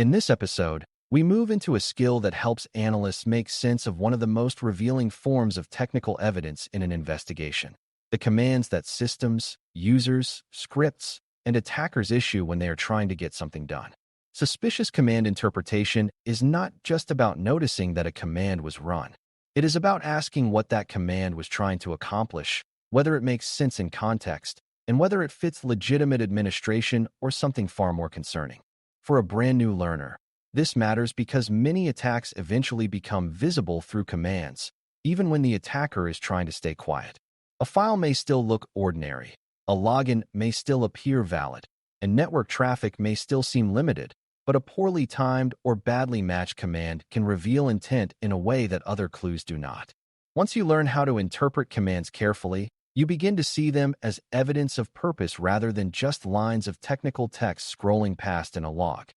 In this episode, we move into a skill that helps analysts make sense of one of the most revealing forms of technical evidence in an investigation: the commands that systems, users, scripts, and attackers issue when they are trying to get something done. Suspicious command interpretation is not just about noticing that a command was run. It is about asking what that command was trying to accomplish, whether it makes sense in context, and whether it fits legitimate administration or something far more concerning. For a brand new learner, this matters because many attacks eventually become visible through commands, even when the attacker is trying to stay quiet. A file may still look ordinary, a login may still appear valid, and network traffic may still seem limited, but a poorly timed or badly matched command can reveal intent in a way that other clues do not. Once you learn how to interpret commands carefully, you begin to see them as evidence of purpose rather than just lines of technical text scrolling past in a log.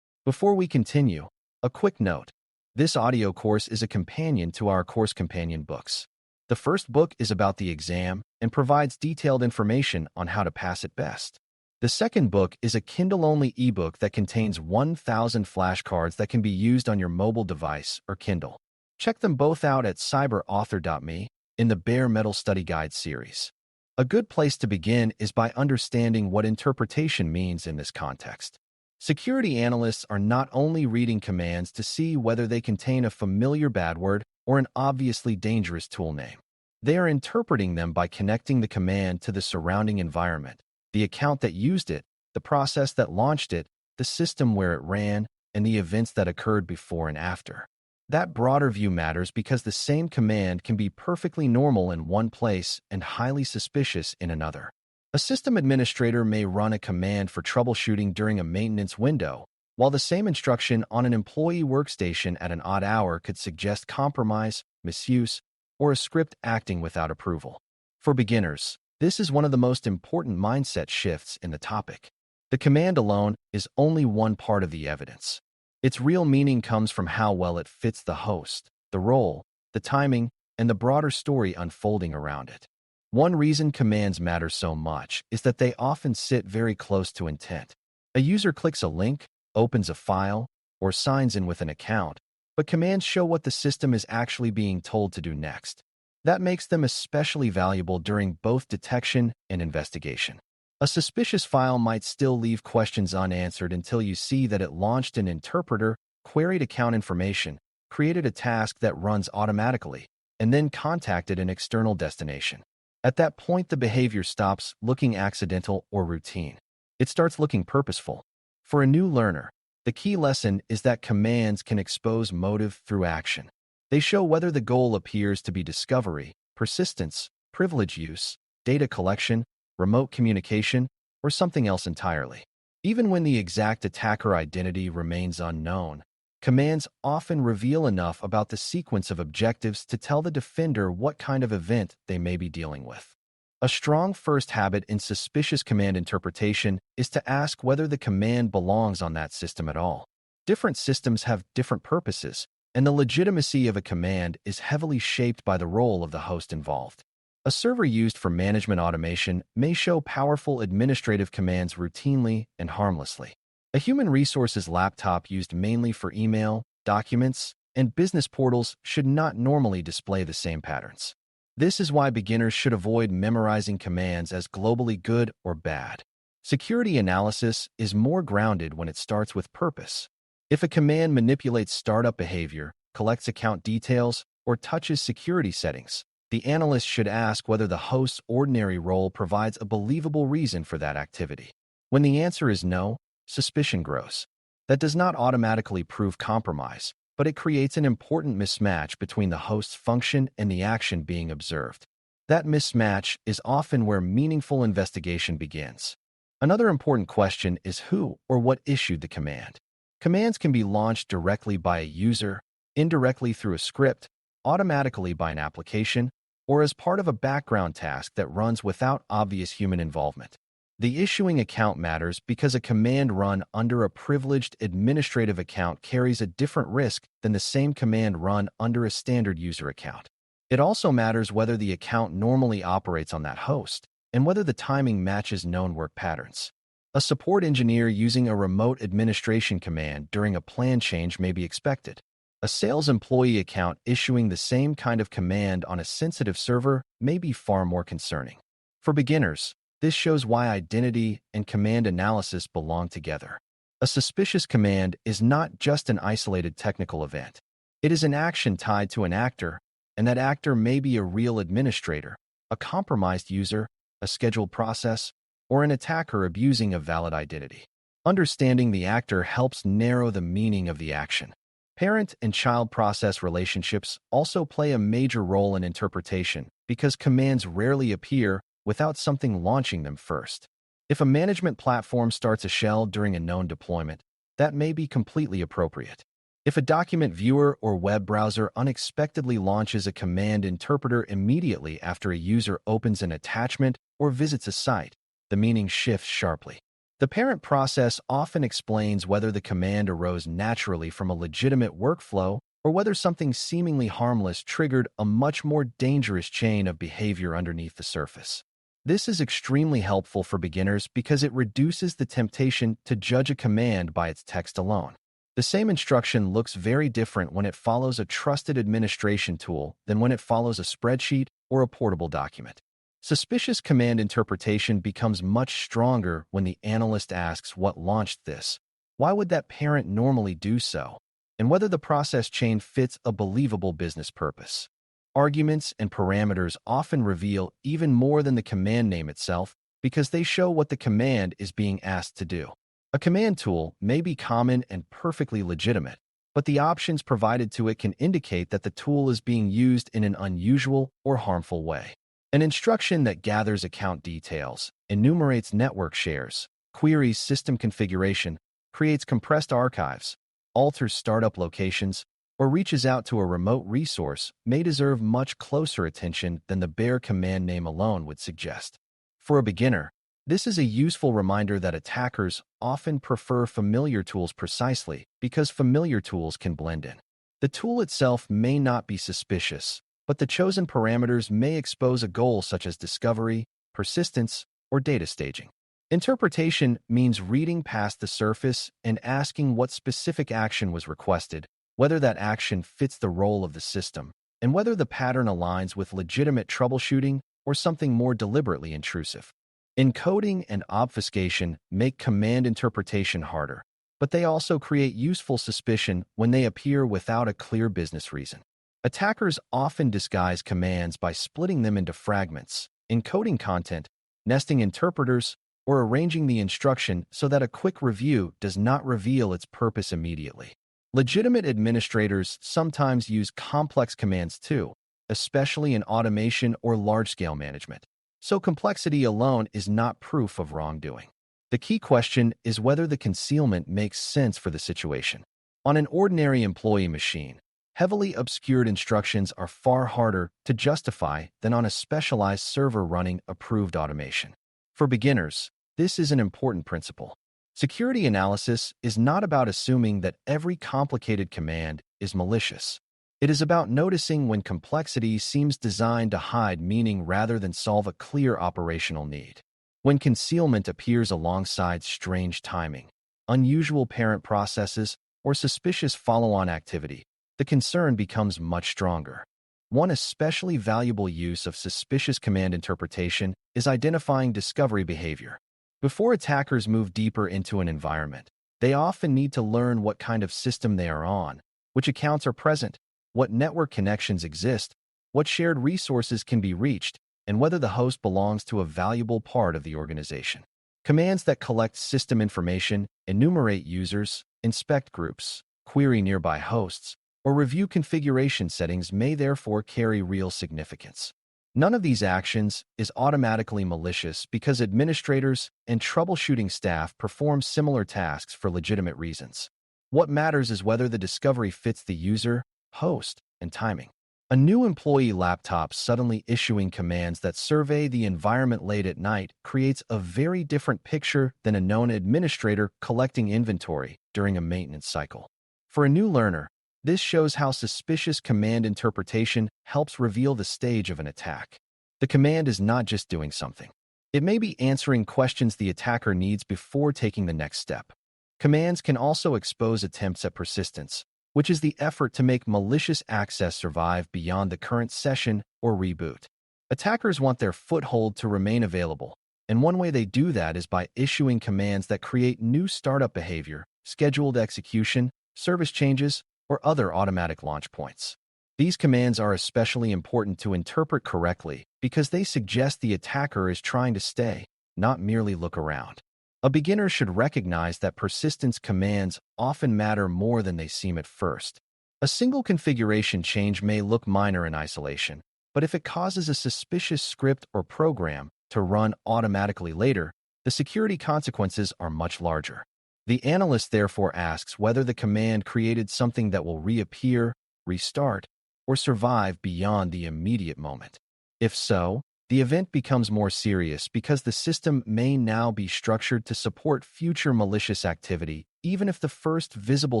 Before we continue, a quick note. This audio course is a companion to our course companion books. The first book is about the exam and provides detailed information on how to pass it best. The second book is a Kindle-only ebook that contains 1,000 flashcards that can be used on your mobile device or Kindle. Check them both out at cyberauthor.me in the Bare Metal Study Guide series. A good place to begin is by understanding what interpretation means in this context. Security analysts are not only reading commands to see whether they contain a familiar bad word or an obviously dangerous tool name. They are interpreting them by connecting the command to the surrounding environment, the account that used it, the process that launched it, the system where it ran, and the events that occurred before and after. That broader view matters because the same command can be perfectly normal in one place and highly suspicious in another. A system administrator may run a command for troubleshooting during a maintenance window, while the same instruction on an employee workstation at an odd hour could suggest compromise, misuse, or a script acting without approval. For beginners, this is one of the most important mindset shifts in the topic. The command alone is only one part of the evidence. Its real meaning comes from how well it fits the host, the role, the timing, and the broader story unfolding around it. One reason commands matter so much is that they often sit very close to intent. A user clicks a link, opens a file, or signs in with an account, but commands show what the system is actually being told to do next. That makes them especially valuable during both detection and investigation. A suspicious file might still leave questions unanswered until you see that it launched an interpreter, queried account information, created a task that runs automatically, and then contacted an external destination. At that point, the behavior stops looking accidental or routine. It starts looking purposeful. For a new learner, the key lesson is that commands can expose motive through action. They show whether the goal appears to be discovery, persistence, privilege use, data collection, remote communication, or something else entirely. Even when the exact attacker identity remains unknown, commands often reveal enough about the sequence of objectives to tell the defender what kind of event they may be dealing with. A strong first habit in suspicious command interpretation is to ask whether the command belongs on that system at all. Different systems have different purposes, and the legitimacy of a command is heavily shaped by the role of the host involved. A server used for management automation may show powerful administrative commands routinely and harmlessly. A human resources laptop used mainly for email, documents, and business portals should not normally display the same patterns. This is why beginners should avoid memorizing commands as globally good or bad. Security analysis is more grounded when it starts with purpose. If a command manipulates startup behavior, collects account details, or touches security settings, the analyst should ask whether the host's ordinary role provides a believable reason for that activity. When the answer is no, suspicion grows. That does not automatically prove compromise, but it creates an important mismatch between the host's function and the action being observed. That mismatch is often where meaningful investigation begins. Another important question is who or what issued the command. Commands can be launched directly by a user, indirectly through a script, automatically by an application, or as part of a background task that runs without obvious human involvement. The issuing account matters because a command run under a privileged administrative account carries a different risk than the same command run under a standard user account. It also matters whether the account normally operates on that host and whether the timing matches known work patterns. A support engineer using a remote administration command during a plan change may be expected. A sales employee account issuing the same kind of command on a sensitive server may be far more concerning. For beginners, this shows why identity and command analysis belong together. A suspicious command is not just an isolated technical event. It is an action tied to an actor, and that actor may be a real administrator, a compromised user, a scheduled process, or an attacker abusing a valid identity. Understanding the actor helps narrow the meaning of the action. Parent and child process relationships also play a major role in interpretation because commands rarely appear without something launching them first. If a management platform starts a shell during a known deployment, that may be completely appropriate. If a document viewer or web browser unexpectedly launches a command interpreter immediately after a user opens an attachment or visits a site, the meaning shifts sharply. The parent process often explains whether the command arose naturally from a legitimate workflow or whether something seemingly harmless triggered a much more dangerous chain of behavior underneath the surface. This is extremely helpful for beginners because it reduces the temptation to judge a command by its text alone. The same instruction looks very different when it follows a trusted administration tool than when it follows a spreadsheet or a portable document. Suspicious command interpretation becomes much stronger when the analyst asks what launched this, why would that parent normally do so, and whether the process chain fits a believable business purpose. Arguments and parameters often reveal even more than the command name itself because they show what the command is being asked to do. A command tool may be common and perfectly legitimate, but the options provided to it can indicate that the tool is being used in an unusual or harmful way. An instruction that gathers account details, enumerates network shares, queries system configuration, creates compressed archives, alters startup locations, or reaches out to a remote resource may deserve much closer attention than the bare command name alone would suggest. For a beginner, this is a useful reminder that attackers often prefer familiar tools precisely because familiar tools can blend in. The tool itself may not be suspicious, but the chosen parameters may expose a goal such as discovery, persistence, or data staging. Interpretation means reading past the surface and asking what specific action was requested, whether that action fits the role of the system, and whether the pattern aligns with legitimate troubleshooting or something more deliberately intrusive. Encoding and obfuscation make command interpretation harder, but they also create useful suspicion when they appear without a clear business reason. Attackers often disguise commands by splitting them into fragments, encoding content, nesting interpreters, or arranging the instruction so that a quick review does not reveal its purpose immediately. Legitimate administrators sometimes use complex commands too, especially in automation or large-scale management. So complexity alone is not proof of wrongdoing. The key question is whether the concealment makes sense for the situation. On an ordinary employee machine, heavily obscured instructions are far harder to justify than on a specialized server running approved automation. For beginners, this is an important principle. Security analysis is not about assuming that every complicated command is malicious. It is about noticing when complexity seems designed to hide meaning rather than solve a clear operational need. When concealment appears alongside strange timing, unusual parent processes, or suspicious follow-on activity, the concern becomes much stronger. One especially valuable use of suspicious command interpretation is identifying discovery behavior. Before attackers move deeper into an environment, they often need to learn what kind of system they are on, which accounts are present, what network connections exist, what shared resources can be reached, and whether the host belongs to a valuable part of the organization. Commands that collect system information, enumerate users, inspect groups, query nearby hosts, or review configuration settings may therefore carry real significance. None of these actions is automatically malicious because administrators and troubleshooting staff perform similar tasks for legitimate reasons. What matters is whether the discovery fits the user, host, and timing. A new employee laptop suddenly issuing commands that survey the environment late at night creates a very different picture than a known administrator collecting inventory during a maintenance cycle. For a new learner, this shows how suspicious command interpretation helps reveal the stage of an attack. The command is not just doing something. It may be answering questions the attacker needs before taking the next step. Commands can also expose attempts at persistence, which is the effort to make malicious access survive beyond the current session or reboot. Attackers want their foothold to remain available, and one way they do that is by issuing commands that create new startup behavior, scheduled execution, service changes, or other automatic launch points. These commands are especially important to interpret correctly because they suggest the attacker is trying to stay, not merely look around. A beginner should recognize that persistence commands often matter more than they seem at first. A single configuration change may look minor in isolation, but if it causes a suspicious script or program to run automatically later, the security consequences are much larger. The analyst therefore asks whether the command created something that will reappear, restart, or survive beyond the immediate moment. If so, the event becomes more serious because the system may now be structured to support future malicious activity, even if the first visible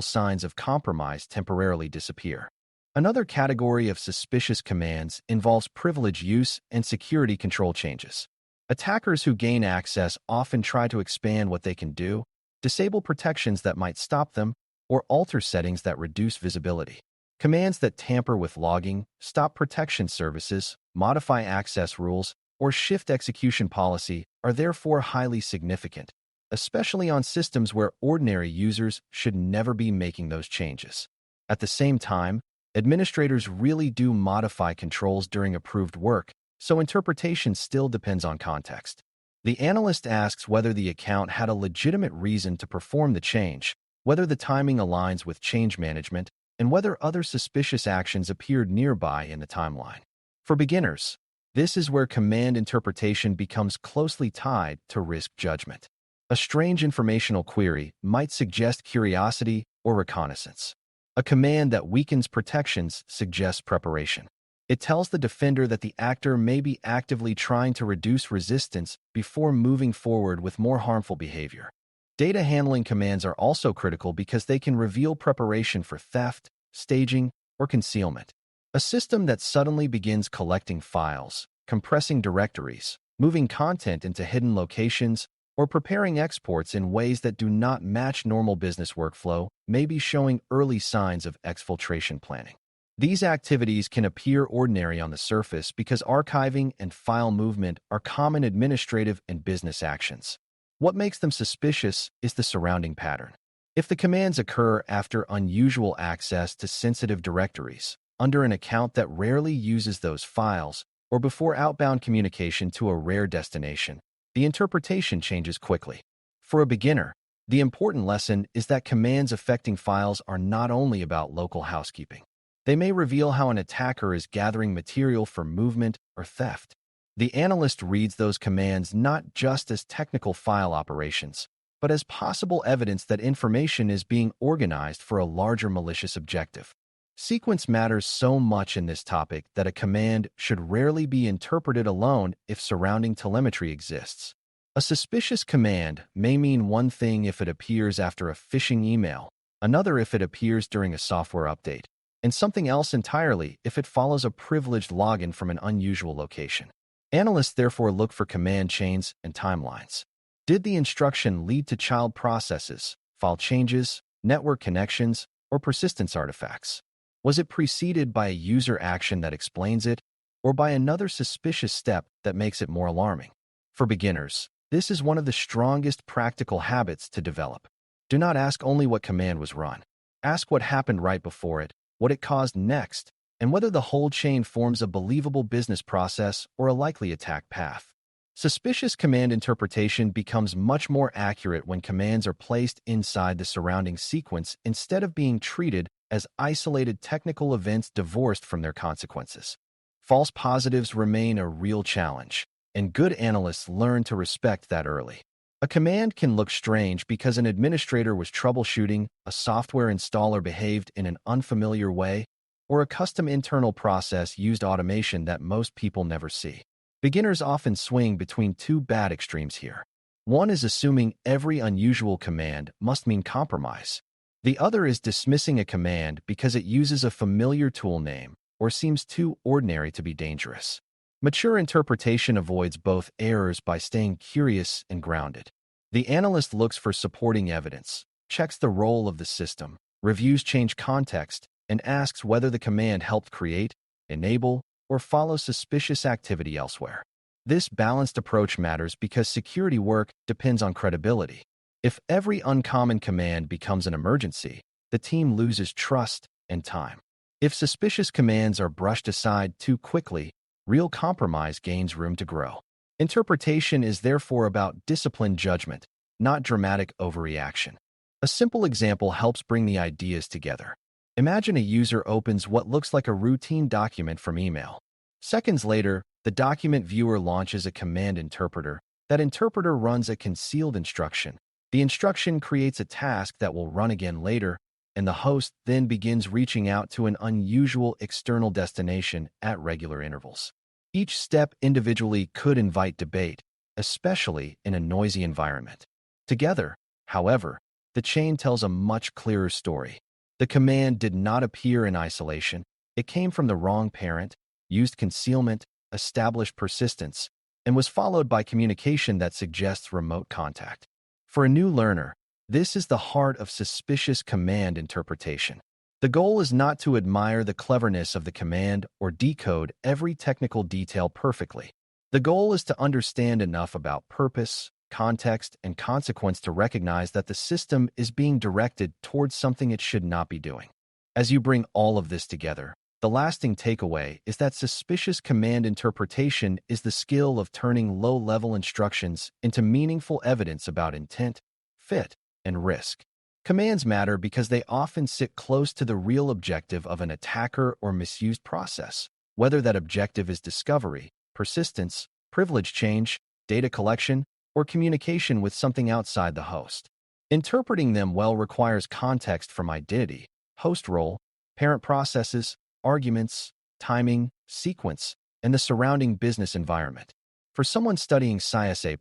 signs of compromise temporarily disappear. Another category of suspicious commands involves privilege use and security control changes. Attackers who gain access often try to expand what they can do, disable protections that might stop them, or alter settings that reduce visibility. Commands that tamper with logging, stop protection services, modify access rules, or shift execution policy are therefore highly significant, especially on systems where ordinary users should never be making those changes. At the same time, administrators really do modify controls during approved work, so interpretation still depends on context. The analyst asks whether the account had a legitimate reason to perform the change, whether the timing aligns with change management, and whether other suspicious actions appeared nearby in the timeline. For beginners, this is where command interpretation becomes closely tied to risk judgment. A strange informational query might suggest curiosity or reconnaissance. A command that weakens protections suggests preparation. It tells the defender that the actor may be actively trying to reduce resistance before moving forward with more harmful behavior. Data handling commands are also critical because they can reveal preparation for theft, staging, or concealment. A system that suddenly begins collecting files, compressing directories, moving content into hidden locations, or preparing exports in ways that do not match normal business workflow may be showing early signs of exfiltration planning. These activities can appear ordinary on the surface because archiving and file movement are common administrative and business actions. What makes them suspicious is the surrounding pattern. If the commands occur after unusual access to sensitive directories, under an account that rarely uses those files, or before outbound communication to a rare destination, the interpretation changes quickly. For a beginner, the important lesson is that commands affecting files are not only about local housekeeping. They may reveal how an attacker is gathering material for movement or theft. The analyst reads those commands not just as technical file operations, but as possible evidence that information is being organized for a larger malicious objective. Sequence matters so much in this topic that a command should rarely be interpreted alone if surrounding telemetry exists. A suspicious command may mean one thing if it appears after a phishing email, another if it appears during a software update, and something else entirely if it follows a privileged login from an unusual location. Analysts therefore look for command chains and timelines. Did the instruction lead to child processes, file changes, network connections, or persistence artifacts? Was it preceded by a user action that explains it, or by another suspicious step that makes it more alarming? For beginners, this is one of the strongest practical habits to develop. Do not ask only what command was run. Ask what happened right before it, what it caused next, and whether the whole chain forms a believable business process or a likely attack path. Suspicious command interpretation becomes much more accurate when commands are placed inside the surrounding sequence instead of being treated as isolated technical events divorced from their consequences. False positives remain a real challenge, and good analysts learn to respect that early. A command can look strange because an administrator was troubleshooting, a software installer behaved in an unfamiliar way, or a custom internal process used automation that most people never see. Beginners often swing between two bad extremes here. One is assuming every unusual command must mean compromise. The other is dismissing a command because it uses a familiar tool name or seems too ordinary to be dangerous. Mature interpretation avoids both errors by staying curious and grounded. The analyst looks for supporting evidence, checks the role of the system, reviews change context, and asks whether the command helped create, enable, or follow suspicious activity elsewhere. This balanced approach matters because security work depends on credibility. If every uncommon command becomes an emergency, the team loses trust and time. If suspicious commands are brushed aside too quickly, real compromise gains room to grow. Interpretation is therefore about disciplined judgment, not dramatic overreaction. A simple example helps bring the ideas together. Imagine a user opens what looks like a routine document from email. Seconds later, the document viewer launches a command interpreter. That interpreter runs a concealed instruction. The instruction creates a task that will run again later, and the host then begins reaching out to an unusual external destination at regular intervals. Each step individually could invite debate, especially in a noisy environment. Together, however, the chain tells a much clearer story. The command did not appear in isolation. It came from the wrong parent, used concealment, established persistence, and was followed by communication that suggests remote contact. For a new learner, this is the heart of suspicious command interpretation. The goal is not to admire the cleverness of the command or decode every technical detail perfectly. The goal is to understand enough about purpose, context, and consequence to recognize that the system is being directed towards something it should not be doing. As you bring all of this together, the lasting takeaway is that suspicious command interpretation is the skill of turning low-level instructions into meaningful evidence about intent, fit, and risk. Commands matter because they often sit close to the real objective of an attacker or misused process, whether that objective is discovery, persistence, privilege change, data collection, or communication with something outside the host. Interpreting them well requires context from identity, host role, parent processes, arguments, timing, sequence, and the surrounding business environment. For someone studying CSA+,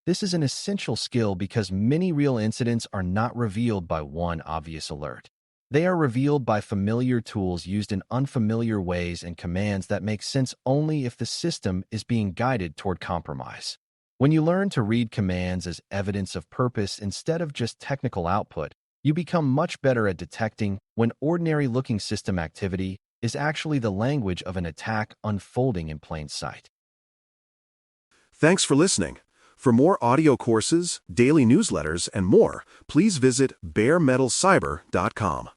this is an essential skill because many real incidents are not revealed by one obvious alert. They are revealed by familiar tools used in unfamiliar ways and commands that make sense only if the system is being guided toward compromise. When you learn to read commands as evidence of purpose instead of just technical output, you become much better at detecting when ordinary-looking system activity is actually the language of an attack unfolding in plain sight. Thanks for listening. For more audio courses, daily newsletters, and more, please visit baremetalcyber.com.